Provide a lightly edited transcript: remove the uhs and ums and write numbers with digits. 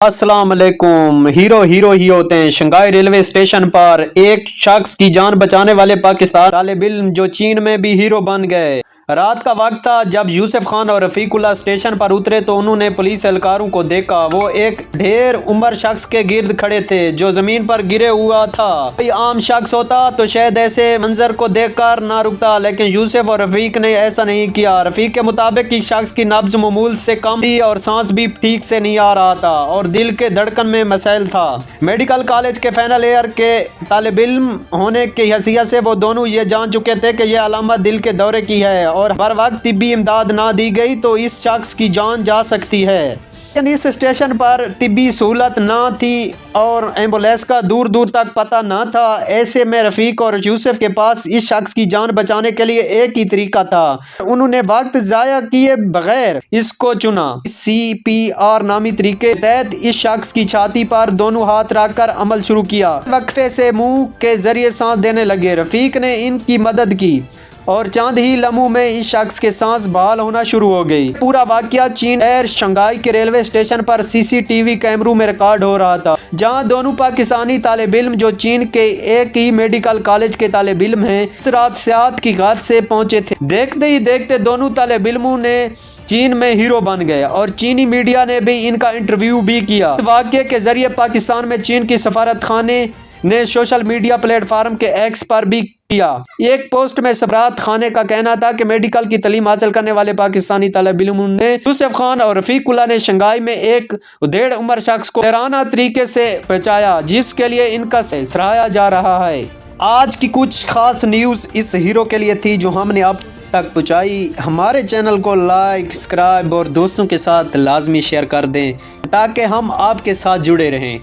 अस्सलाम वालेकुम। हीरो ही होते हैं। शंघाई रेलवे स्टेशन पर एक शख्स की जान बचाने वाले पाकिस्तान तालिब इल्म जो चीन में भी हीरो बन गए। रात का वक्त था जब यूसुफ खान और रफीकुल्ला स्टेशन पर उतरे तो उन्होंने पुलिस एहलकारों को देखा। वो एक ढेर उम्र शख्स के गिर्द खड़े थे जो जमीन पर गिरे हुआ था। कोई आम शख्स होता तो शायद ऐसे मंजर को देखकर ना रुकता, लेकिन यूसुफ और रफीक ने ऐसा नहीं किया। रफीक के मुताबिक इस शख्स की नब्ज मामूल से कम थी और सांस भी ठीक से नहीं आ रहा था और दिल के धड़कन में मसैल था। मेडिकल कॉलेज के फाइनल ईयर के तालिब इल्म होने की हैसियत से वो दोनों ये जान चुके थे कि यह अलामत दिल के दौरे की है और बर वक्त तिब्बी इमदाद ना दी गई तो इस शख्स की जान जा सकती है। लेकिन इस स्टेशन पर तिब्बी सहूलत ना थी और एम्बुलेंस का दूर दूर तक पता ना था। ऐसे में रफीक और यूसुफ के पास इस शख्स की जान बचाने के लिए एक ही तरीका था। उन्होंने वक्त जाया किए बगैर इसको चुना। CPR नामी तरीके के तहत इस शख्स की छाती पर दोनों हाथ रखकर अमल शुरू किया। वक्फे से मुंह के जरिए सांस देने लगे। रफीक ने इनकी मदद की और चंद ही लम्हों में इस शख्स के सांस बहाल होना शुरू हो गई। पूरा वाकया चीन एयर शंघाई के रेलवे स्टेशन पर CCTV कैमरों में रिकॉर्ड हो रहा था, जहां दोनों पाकिस्तानी तालिब इल्म जो चीन के एक ही मेडिकल कॉलेज के तालिब इल्म हैं, इस रात सियाहत की गर्ज से पहुंचे थे। देखते ही देखते दोनों तालिब इल्मों ने चीन में हीरो बन गए और चीनी मीडिया ने भी इनका इंटरव्यू भी किया। इस वाकये के जरिए पाकिस्तान में चीन की सफारत खाने ने सोशल मीडिया प्लेटफार्म के X पर भी किया। एक पोस्ट में सफारत खाने का कहना था कि मेडिकल की तालीम हासिल करने वाले पाकिस्तानी तालिब इल्मों ने यूसुफ खान और रफीकुल्ला ने शंघाई में एक ढेर उम्र शख्स को हैराना तरीके से बचाया, जिसके लिए इनका सराहा जा रहा है। आज की कुछ खास न्यूज़ इस हीरो के लिए थी जो हमने अब तक पहुँचाई। हमारे चैनल को लाइक, सब्सक्राइब और दोस्तों के साथ लाजमी शेयर कर दें ताकि हम आपके साथ जुड़े रहें।